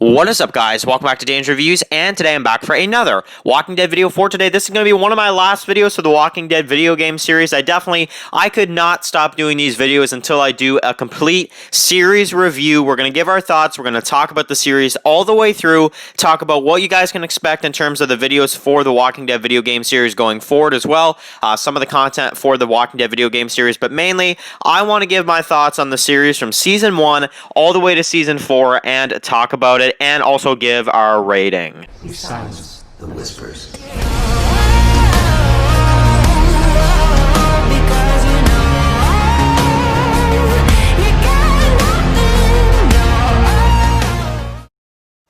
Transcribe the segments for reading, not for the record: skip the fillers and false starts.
What is up, guys? Welcome back to Dan's Reviews, and today I'm back for another Walking Dead video for today. This is going to be one of my last videos for the Walking Dead video game series. I could not stop doing these videos until I do a complete series review. We're going to give our thoughts. We're going to talk about the series all the way through, talk about what you guys can expect in terms of the videos for the Walking Dead video game series going forward as well, some of the content for the Walking Dead video game series, but mainly I want to give my thoughts on the series from Season 1 all the way to Season 4 and talk about it, and also give our rating. We silence the whispers.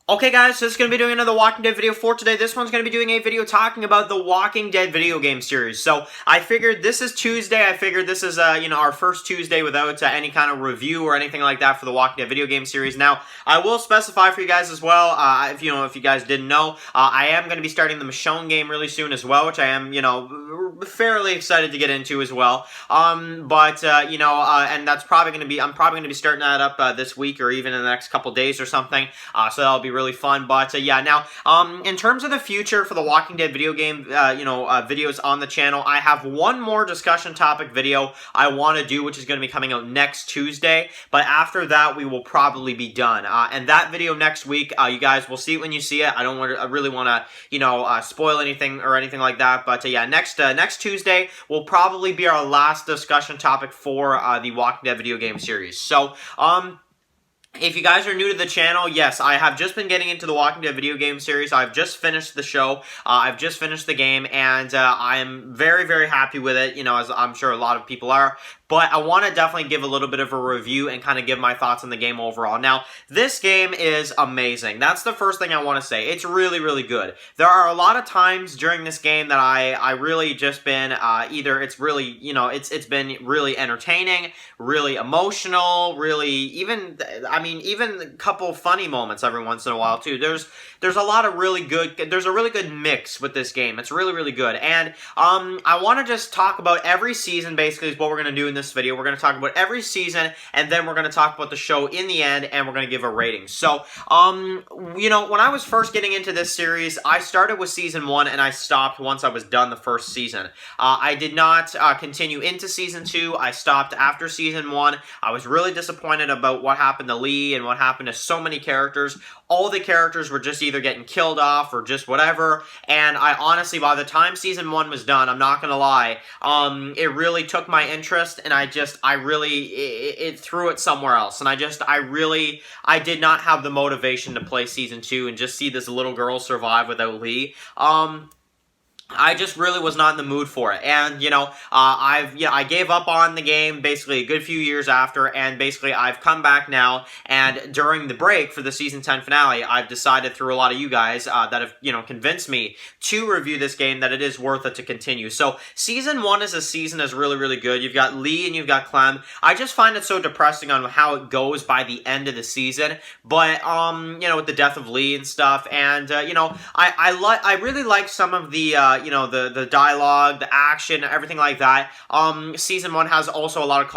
Okay, guys, so this is going to be doing another Walking Dead video for today. This one's going to be doing a video talking about the Walking Dead video game series. So, I figured this is Tuesday. I figured this is, our first Tuesday without any kind of review or anything like that for the Walking Dead video game series. Now, I will specify for you guys as well, if you guys didn't know, I am going to be starting the Michonne game really soon as well, which I am, fairly excited to get into as well. And that's probably going to be, I'm probably going to be starting that up this week or even in the next couple days or something. So that'll be really fun. But yeah, now in terms of the future for the Walking Dead video game videos on the channel, I have one more discussion topic video I want to do, which is going to be coming out next Tuesday, but after that we will probably be done, and that video next week, you guys will see it when you see it. I really want to spoil anything or anything like that, but yeah, next Tuesday will probably be our last discussion topic for the Walking Dead video game series. So if you guys are new to the channel, yes, I have just been getting into the Walking Dead video game series. I've just finished the show. I've just finished the game, and I am very, very happy with it, as I'm sure a lot of people are. But I want to definitely give a little bit of a review and kind of give my thoughts on the game overall. Now, this game is amazing. That's the first thing I want to say. It's really, really good. There are a lot of times during this game that I really just been, either it's really, it's been really entertaining, really emotional, really even a couple funny moments every once in a while too. There's a lot of really good, there's a really good mix with this game. It's really, really good. And I want to just talk about every season, basically, is what we're going to do in this video. We're going to talk about every season, and then we're going to talk about the show in the end, and we're going to give a rating. So, when I was first getting into this series, I started with Season 1, and I stopped once I was done the first season. I did not continue into Season 2. I stopped after Season 1. I was really disappointed about what happened to Lee and what happened to so many characters. All the characters were just either getting killed off or just whatever, and I honestly, by the time Season 1 was done, I'm not gonna lie, it really took my interest, and it threw it somewhere else, and I did not have the motivation to play Season 2 and just see this little girl survive without Lee. I just really was not in the mood for it, and I gave up on the game basically a good few years after, and basically I've come back now, and during the break for the Season 10 finale, I've decided through a lot of you guys that have convinced me to review this game that it is worth it to continue. So Season 1 as a season is really, really good. You've got Lee and you've got Clem. I just find it so depressing on how it goes by the end of the season, but with the death of Lee and stuff, and I really like some of the the dialogue, the action, everything like that. Season 1 has also a lot of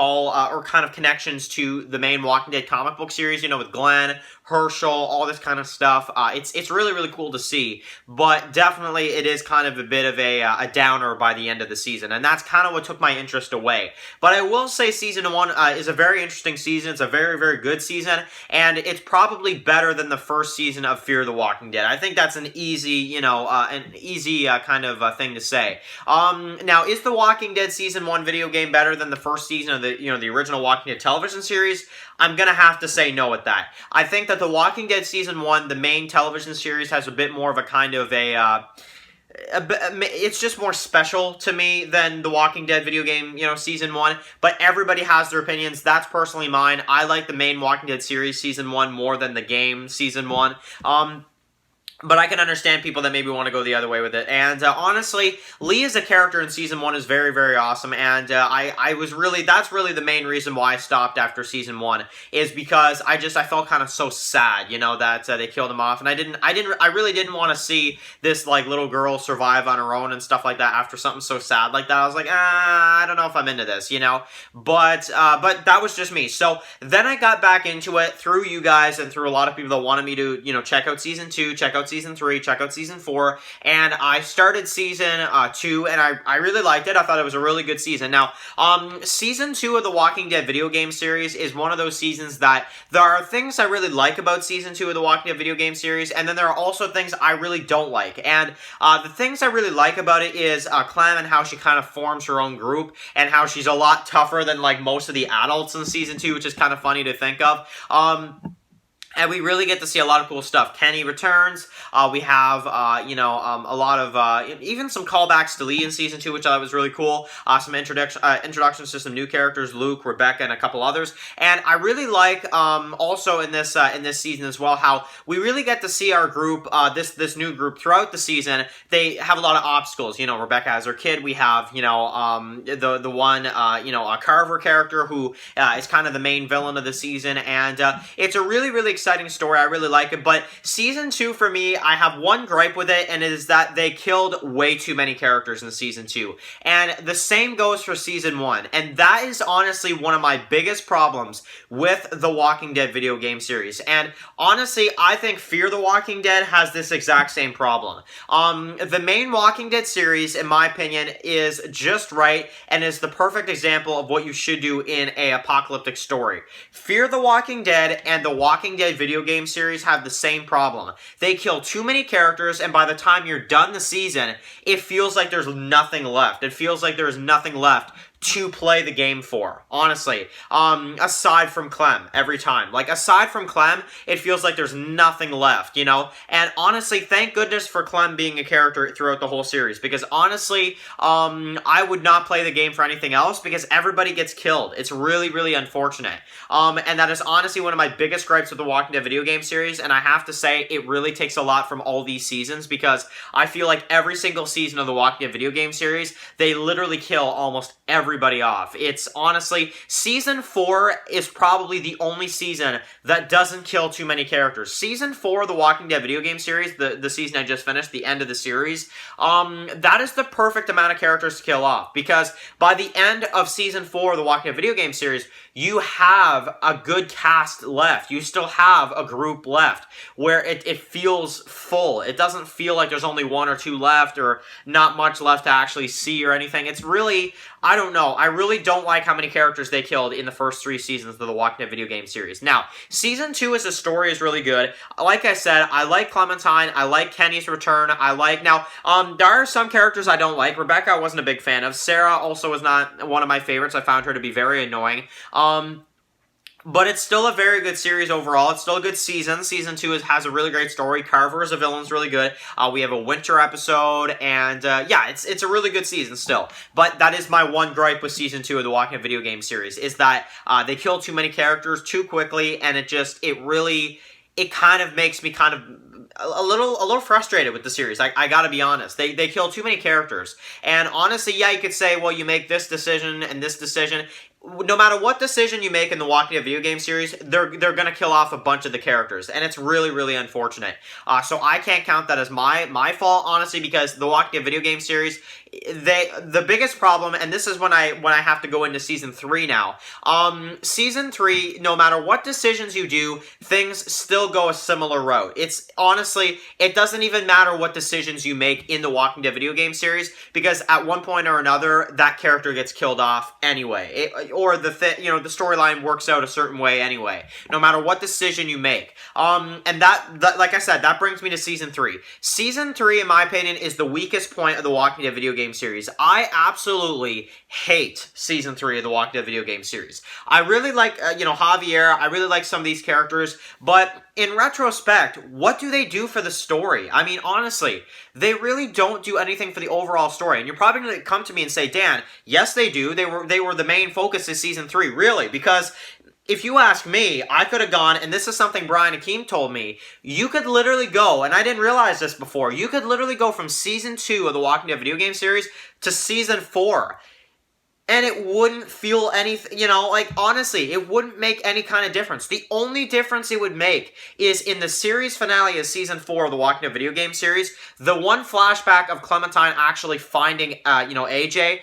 or kind of connections to the main Walking Dead comic book series, with Glenn, Herschel, all this kind of stuff. It's really, really cool to see, but definitely it is kind of a bit of a downer by the end of the season, and that's kind of what took my interest away. But I will say Season 1 is a very interesting season. It's a very, very good season, and it's probably better than the first season of Fear the Walking Dead. I think that's an easy, kind of thing to say. Now, is the Walking Dead Season 1 video game better than the first season of the original Walking Dead television series? I'm gonna have to say no at that. I think that the Walking Dead Season 1, the main television series, has a bit more of a kind of it's just more special to me than the Walking Dead video game, Season 1, but everybody has their opinions. That's personally mine. I like the main Walking Dead series Season 1 more than the game Season 1. But I can understand people that maybe want to go the other way with it. And honestly, Lee as a character in season 1 is very, very awesome. And I was really, that's really the main reason why I stopped after season 1, is because I felt kind of so sad, you know, that they killed him off. And I really didn't want to see this like little girl survive on her own and stuff like that after something so sad like that. I was like, I don't know if I'm into this, you know. But that was just me. So then I got back into it through you guys and through a lot of people that wanted me to, you know, check out season 2, check out season 3, check out season 4, and I started season 2, and I really liked it. I thought it was a really good season. Now, season 2 of the Walking Dead video game series is one of those seasons that there are things I really like about season 2 of the Walking Dead video game series, and then there are also things I really don't like. And the things I really like about it is Clem and how she kind of forms her own group, and how she's a lot tougher than like most of the adults in season 2, which is kind of funny to think of. And we really get to see a lot of cool stuff. Kenny returns. We have, a lot of, even some callbacks to Lee in Season 2, which I thought was really cool. Some introductions to some new characters, Luke, Rebecca, and a couple others. And I really like, also in this season as well, how we really get to see our group, this new group throughout the season. They have a lot of obstacles. You know, Rebecca has her kid. We have, the one, a Carver character who is kind of the main villain of the season. And it's a really, really exciting story. I really like it. But season 2 for me, I have one gripe with it, and it is that they killed way too many characters in season 2. And the same goes for season 1. And that is honestly one of my biggest problems with the Walking Dead video game series. And honestly, I think Fear the Walking Dead has this exact same problem. The main Walking Dead series, in my opinion, is just right and is the perfect example of what you should do in a apocalyptic story. Fear the Walking Dead and the Walking Dead video game series have the same problem. They kill too many characters, and by the time you're done the season, it feels like there's nothing left. It feels like there's nothing left to play the game for, honestly. Aside from Clem, every time. Like, aside from Clem, it feels like there's nothing left, you know? And honestly, thank goodness for Clem being a character throughout the whole series, because honestly, I would not play the game for anything else, because everybody gets killed. It's really, really unfortunate. And that is honestly one of my biggest gripes with the Walking Dead video game series, and I have to say, it really takes a lot from all these seasons, because I feel like every single season of the Walking Dead video game series, they literally kill almost everybody off. It's honestly, season 4 is probably the only season that doesn't kill too many characters. Season 4 of the Walking Dead video game series, the season I just finished, the end of the series, that is the perfect amount of characters to kill off, because by the end of season 4 of the Walking Dead video game series, you have a good cast left. You still have a group left where it feels full. It doesn't feel like there's only 1 or 2 left or not much left to actually see or anything. It's really, I don't know. I really don't like how many characters they killed in the first 3 seasons of the Walking Dead video game series. Now, season 2 as a story is really good. Like I said, I like Clementine. I like Kenny's return. Now, there are some characters I don't like. Rebecca I wasn't a big fan of. Sarah also was not one of my favorites. I found her to be very annoying. But it's still a very good series overall. It's still a good season. Season 2 has a really great story. Carver as a villain is really good. We have a winter episode, and yeah, it's a really good season still. But that is my one gripe with Season 2 of the Walking Dead video game series, is that they kill too many characters too quickly, and it kind of makes me kind of a little frustrated with the series. I gotta be honest. They kill too many characters. And honestly, yeah, you could say, well, you make this decision and this decision. No matter what decision you make in the Walking Dead video game series, they're gonna kill off a bunch of the characters, and it's really, really unfortunate. So I can't count that as my fault, honestly, because the Walking Dead video game series, the biggest problem, and this is when I have to go into season 3 now. Season 3, no matter what decisions you do, things still go a similar route. It's honestly, it doesn't even matter what decisions you make in the Walking Dead video game series, because at one point or another, that character gets killed off anyway. Or the storyline works out a certain way anyway, no matter what decision you make. And that, like I said, that brings me to season 3. Season 3, in my opinion, is the weakest point of the Walking Dead video game series. I absolutely hate season 3 of the Walking Dead video game series. I really like, Javier. I really like some of these characters, but in retrospect, what do they do for the story? I mean, honestly, they really don't do anything for the overall story. And you're probably going to come to me and say, Dan, yes, they do. They were the main focus of season 3, really, because if you ask me, I could have gone, and this is something Brian Hakeem told me, you could literally go, and I didn't realize this before, you could literally go from Season 2 of the Walking Dead video game series to Season 4. And it wouldn't feel anything, you know, like, honestly, it wouldn't make any kind of difference. The only difference it would make is in the series finale of Season 4 of the Walking Dead video game series, the one flashback of Clementine actually finding, AJ,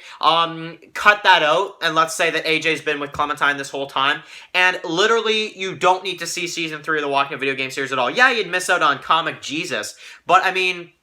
cut that out, and let's say that AJ's been with Clementine this whole time, and literally, you don't need to see Season 3 of the Walking Dead video game series at all. Yeah, you'd miss out on Comic Jesus, but, I mean,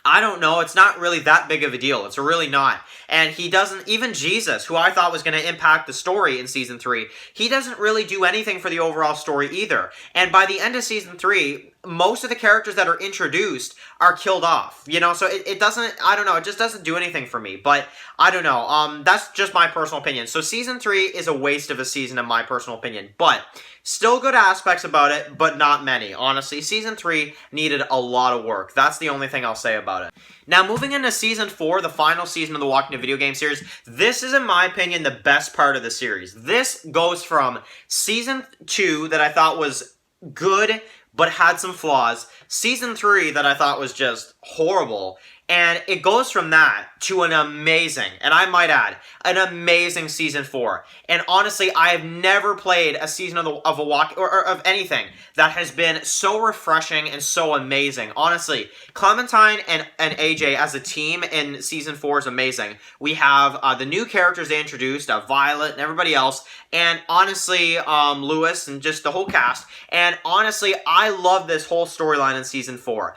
I don't know, it's not really that big of a deal. It's really not. And he doesn't, even Jesus, who I thought was going to impact the story in Season 3, he doesn't really do anything for the overall story either. And by the end of Season 3, most of the characters that are introduced are killed off, you know, so it doesn't, I don't know, it just doesn't do anything for me, but I don't know, that's just my personal opinion. So Season 3 is a waste of a season in my personal opinion, but still good aspects about it, but not many, honestly. Season 3 needed a lot of work. That's the only thing I'll say about it. Now, moving into Season 4, the final season of the Walking Dead video game series, this is, in my opinion, the best part of the series. This goes from Season 2, that I thought was good, but had some flaws, Season 3 that I thought was just horrible, and it goes from that to an amazing, and I might add, an amazing Season 4. And honestly, I have never played a season of a walk or of anything that has been so refreshing and so amazing. Honestly, Clementine and AJ as a team in Season 4 is amazing. We have the new characters they introduced, Violet and everybody else, and honestly, Lewis and just the whole cast. And honestly, I love this whole storyline in Season 4.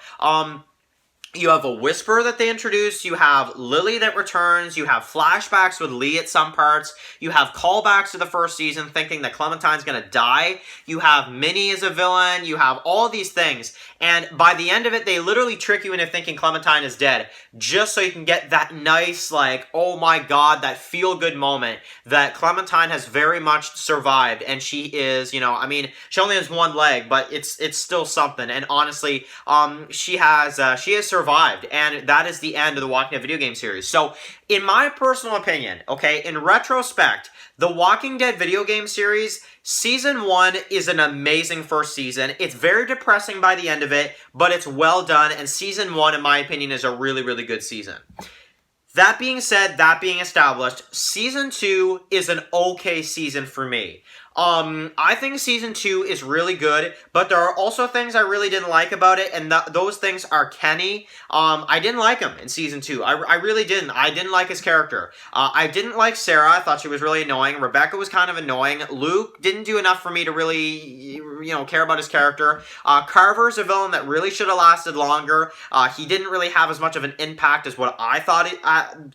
You have a Whisperer that they introduced, you have Lily that returns, you have flashbacks with Lee at some parts, you have callbacks to the first season thinking that Clementine's gonna die, you have Minnie as a villain, you have all these things, and by the end of it, they literally trick you into thinking Clementine is dead, just so you can get that nice, like, oh my god, that feel-good moment that Clementine has very much survived, and she is, you know, I mean, she only has one leg, but it's still something, and honestly, she has survived, and that is the end of the Walking Dead video game series. So, in my personal opinion, okay, in retrospect, the Walking Dead video game series, Season 1 is an amazing first season. It's very depressing by the end of it, but it's well done, and Season 1, in my opinion, is a really, really good season. That being said, that being established, Season 2 is an okay season for me. I think Season 2 is really good, but there are also things I really didn't like about it, and those things are Kenny. I didn't like him in Season 2. I really didn't. I didn't like his character. I didn't like Sarah. I thought she was really annoying. Rebecca was kind of annoying. Luke didn't do enough for me to really, care about his character. Carver's a villain that really should have lasted longer. He didn't really have as much of an impact as what I thought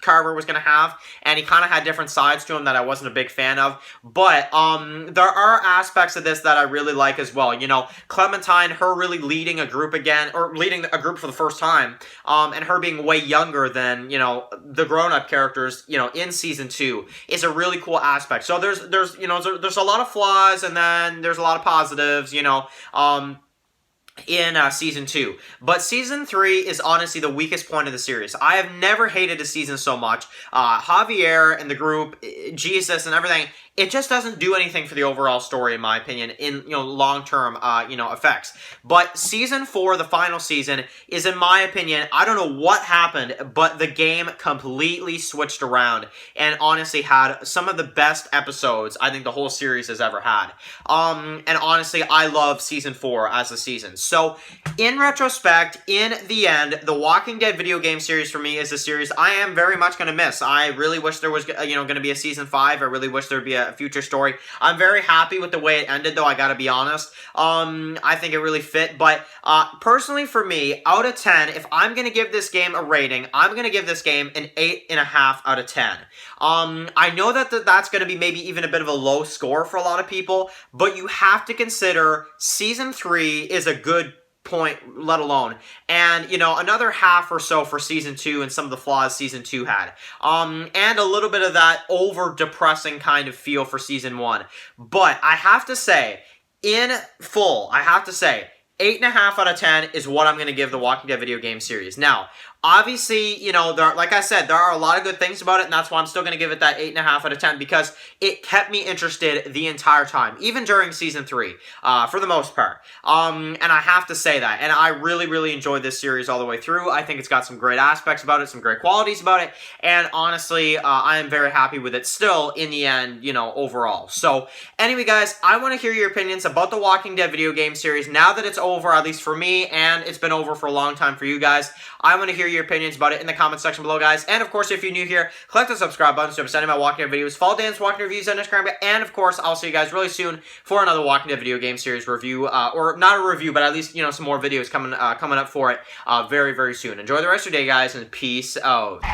Carver was going to have, and he kind of had different sides to him that I wasn't a big fan of, but, there are aspects of this that I really like as well. Clementine, her really leading a group again, or leading a group for the first time, and her being way younger than, the grown-up characters, in Season 2 is a really cool aspect. So there's a lot of flaws, and then there's a lot of positives, in Season 2. But Season 3 is honestly the weakest point of the series. I have never hated a season so much. Javier and the group, Jesus and everything, it just doesn't do anything for the overall story, in my opinion, in, long-term, effects. But Season 4, the final season, is, in my opinion, I don't know what happened, but the game completely switched around and honestly had some of the best episodes I think the whole series has ever had. And honestly, I love Season 4 as a season. So, in retrospect, in the end, the Walking Dead video game series for me is a series I am very much going to miss. I really wish there was, going to be a Season 5. I really wish there would be a future story. I'm very happy with the way it ended, though, I gotta be honest. I think it really fit, but personally for me, out of 10, if I'm gonna give this game a rating, I'm gonna give this game an 8.5 out of 10. I know that that's gonna be maybe even a bit of a low score for a lot of people, but you have to consider Season 3 is a good point, let alone, and another half or so for Season 2 and some of the flaws Season 2 had, and a little bit of that over depressing kind of feel for Season 1. But I have to say, in full, 8.5 out of 10 is what I'm going to give the Walking Dead video game series. Now, Obviously, you know, like I said, there are a lot of good things about it, and that's why I'm still going to give it that 8.5 out of 10, because it kept me interested the entire time, even during Season 3, for the most part. And I have to say that, and I really, really enjoyed this series all the way through. I think it's got some great aspects about it, some great qualities about it, and honestly, I am very happy with it still in the end, you know, overall. So, anyway, guys, I want to hear your opinions about the Walking Dead video game series now that it's over, at least for me, and it's been over for a long time for you guys. I want to hear your opinions about it in the comment section below, guys. And, of course, if you're new here, click the subscribe button so I'm sending my Walking Dead videos, follow Dan's Walking Dead Reviews on Instagram, and, of course, I'll see you guys really soon for another Walking Dead video game series review, or not a review, but at least, you know, some more videos coming up for it very, very soon. Enjoy the rest of your day, guys, and peace out.